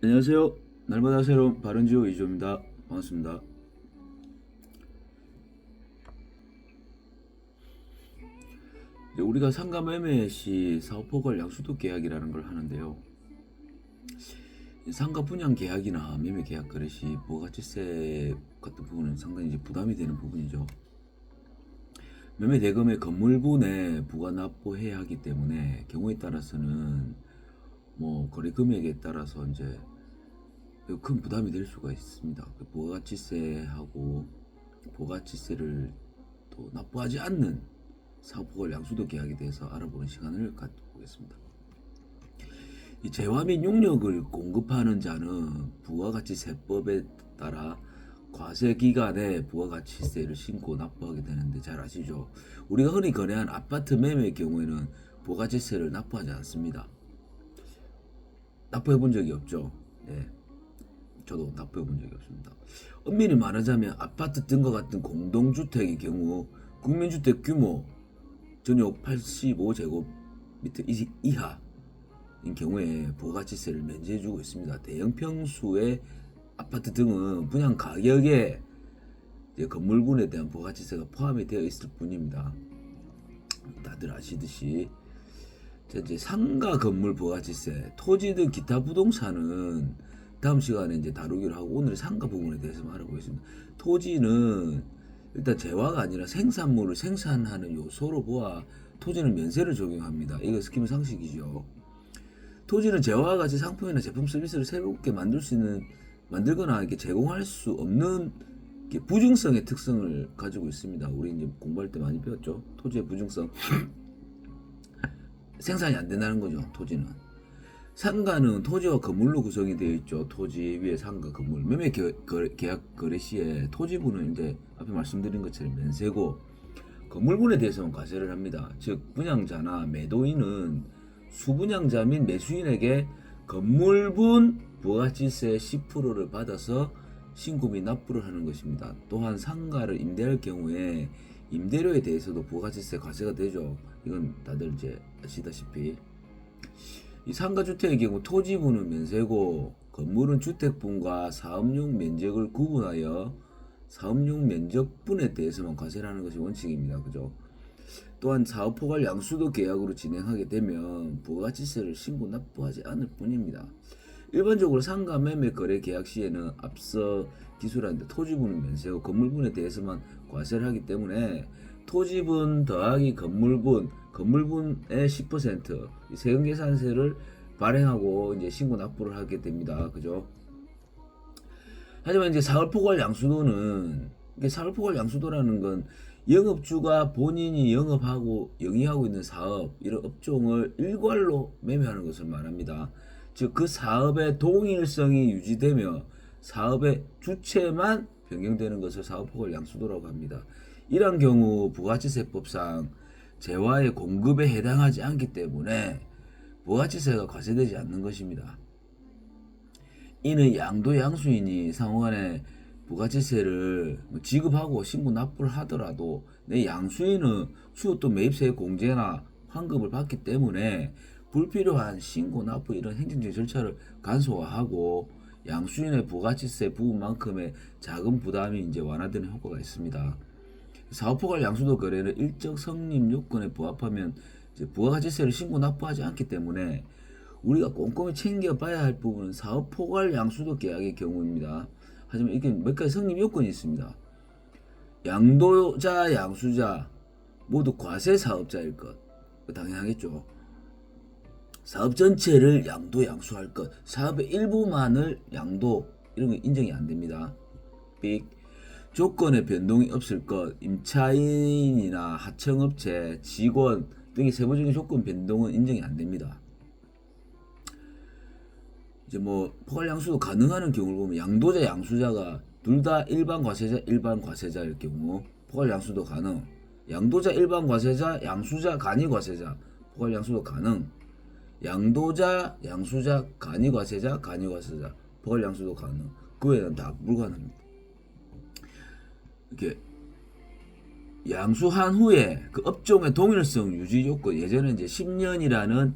안녕하세요. 날마다 새로운 바른지오 이조입니다. 반갑습니다. 이제 우리가 상가 매매 시 사업포괄 양수도 계약이라는 걸 하는데요. 상가 분양 계약이나 매매 계약 거래 시 부가가치세 같은 부분은 상당히 이제 부담이 되는 부분이죠. 매매 대금의 건물분에 부가 납부해야 하기 때문에 경우에 따라서는 뭐 거래 금액에 따라서 이제 큰 부담이 될 수가 있습니다. 부가가치세하고 부가가치세를 또 납부하지 않는 사업포괄 양수도 계약에 대해서 알아보는 시간을 갖보겠습니다. 이 재화 및 용역을 공급하는 자는 부가가치세법에 따라 과세 기간에 부가가치세를 신고 납부하게 되는데 잘 아시죠? 우리가 흔히 거래한 아파트 매매의 경우에는 부가가치세를 납부하지 않습니다. 납부해 본 적이 없죠. 네. 저도 납부해 본 적이 없습니다. 엄밀히 말하자면 아파트 등과 같은 공동주택의 경우 국민주택 규모 전용 85제곱미터 이하인 경우에 부가가치세를 면제해주고 있습니다. 대형 평수의 아파트 등은 분양 가격에 건물분에 대한 부가가치세가 포함이 되어 있을 뿐입니다. 다들 아시듯이 이제 상가 건물 부가가치세, 토지 등 기타 부동산은 다음 시간에 이제 다루기로 하고 오늘 상가 부분에 대해서 알아보겠습니다. 토지는 일단 재화가 아니라 생산물을 생산하는 요소로 보아 토지는 면세를 적용합니다. 이거 스키무 상식이죠. 토지는 재화와 같이 상품이나 제품 서비스를 새롭게 만들 수 있는 만들거나 이렇게 제공할 수 없는 부증성의 특성을 가지고 있습니다. 우리 이제 공부할 때 많이 배웠죠. 토지의 부증성. 생산이 안 된다는 거죠. 토지는. 상가는 토지와 건물로 구성이 되어 있죠. 토지 위에 상가 건물. 매매 계약 거래 시에 토지분은 이제 앞에 말씀드린 것처럼 면세고 건물분에 대해서는 과세를 합니다. 즉 분양자나 매도인은 수분양자 및 매수인에게 건물분 부가가치세 10%를 받아서 신고 및 납부를 하는 것입니다. 또한 상가를 임대할 경우에 임대료에 대해서도 부가가치세 과세가 되죠. 이건 다들 이제 아시다시피 이 상가주택의 경우 토지분은 면세고 건물은 주택분과 사업용 면적을 구분하여 사업용 면적분에 대해서만 과세를 하는 것이 원칙입니다. 그죠? 또한 사업포괄 양수도 계약으로 진행하게 되면 부가가치세를 신고 납부하지 않을 뿐입니다. 일반적으로 상가 매매 거래 계약 시에는 앞서 기술한 토지분은 면세고 건물분에 대해서만 과세를 하기 때문에 토지분 더하기 건물분의 10% 세금계산세를 발행하고 이제 신고 납부를 하게 됩니다. 그죠? 하지만 이제 사업포괄 양수도는 사업포괄 양수도라는 건 영업주가 본인이 영위하고 있는 사업 이런 업종을 일괄로 매매하는 것을 말합니다. 즉 그 사업의 동일성이 유지되며 사업의 주체만 변경되는 것을 사업포괄 양수도라고 합니다. 이런 경우 부가가치세법상 재화의 공급에 해당하지 않기 때문에 부가가치세가 과세되지 않는 것입니다. 이는 양도 양수인이 상호간에 부가가치세를 지급하고 신고 납부를 하더라도 내 양수인은 추후 또 매입세 공제나 환급을 받기 때문에 불필요한 신고 납부 이런 행정적 절차를 간소화하고 양수인의 부가가치세 부분만큼의 자금 부담이 이제 완화되는 효과가 있습니다. 사업포괄 양수도 거래는 일정 성립 요건에 부합하면 이제 부가가치세를 신고 납부하지 않기 때문에 우리가 꼼꼼히 챙겨봐야 할 부분은 사업포괄 양수도 계약의 경우입니다. 하지만 이게 몇 가지 성립 요건이 있습니다. 양도자, 양수자 모두 과세 사업자일 것. 당연하겠죠. 사업 전체를 양도, 양수할 것. 사업의 일부만을 양도 이런 거 인정이 안 됩니다. 삑. 조건의 변동이 없을 것. 임차인이나 하청업체, 직원 등의 세부적인 조건 변동은 인정이 안 됩니다. 이제 뭐 포괄 양수도 가능하는 경우를 보면 양도자, 양수자가 둘 다 일반 과세자일 경우 포괄 양수도 가능. 양도자, 일반 과세자, 양수자, 간이 과세자 포괄 양수도 가능. 양도자, 양수자, 간이 과세자 포괄 양수도 가능. 그 외에는 다 불가능합니다. 이렇게 양수한 후에 그 업종의 동일성 유지 요건 예전에 이제 10년이라는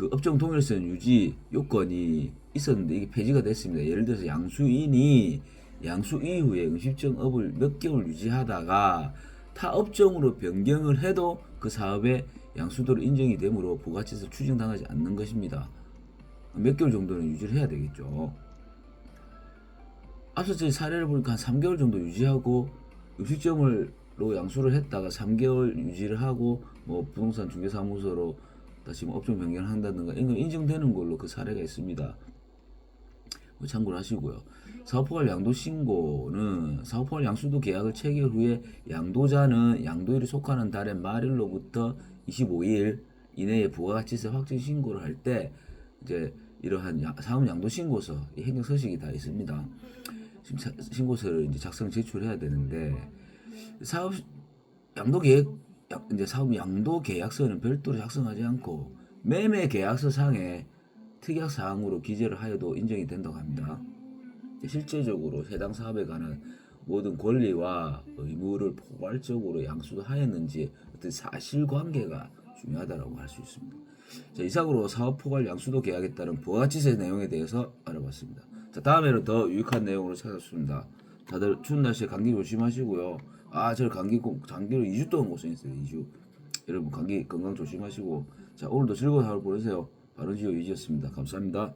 그 업종 동일선 유지 요건이 있었는데 이게 폐지가 됐습니다. 예를 들어서 양수인이 양수 이후에 음식점업을 몇 개월 유지하다가 타 업종으로 변경을 해도 그 사업에 양수도로 인정이 되므로 부가치세를 추징당하지 않는 것입니다. 몇 개월 정도는 유지를 해야 되겠죠. 앞서 제 사례를 보니까 한 3개월 정도 유지하고 음식점으로 양수를 했다가 3개월 유지를 하고 뭐 부동산 중개사무소로 다시 뭐 업종 변경을 한다든가 이런 거 인정되는 걸로 그 사례가 있습니다. 뭐 참고를 하시고요. 사업포괄 양도 신고는 사업포괄 양수도 계약을 체결 후에 양도자는 양도일이 속하는 달의 말일로부터 25일 이내에 부가가치세 확정 신고를 할 때 이제 이러한 사업 양도 신고서 행정 서식이 다 있습니다. 지금 신고서를 이제 작성 제출해야 되는데 사업 양도 계획 이제 사업 양도 계약서는 별도로 작성하지 않고 매매 계약서 상에 특약 사항으로 기재를 하여도 인정이 된다고 합니다. 실제적으로 해당 사업에 관한 모든 권리와 의무를 포괄적으로 양수도 하였는지 어떤 사실관계가 중요하다고 할 수 있습니다. 자, 이상으로 사업 포괄 양수도 계약에 따른 부가가치세 내용에 대해서 알아봤습니다. 자, 다음에는 더 유익한 내용으로 찾아뵙습니다. 다들 추운 날씨에 감기 조심하시고요. 저 감기로 2주 동안 고생했어요. 2주. 여러분 감기 건강 조심하시고 자 오늘도 즐거운 하루 보내세요. 바른지오 이지였습니다. 감사합니다.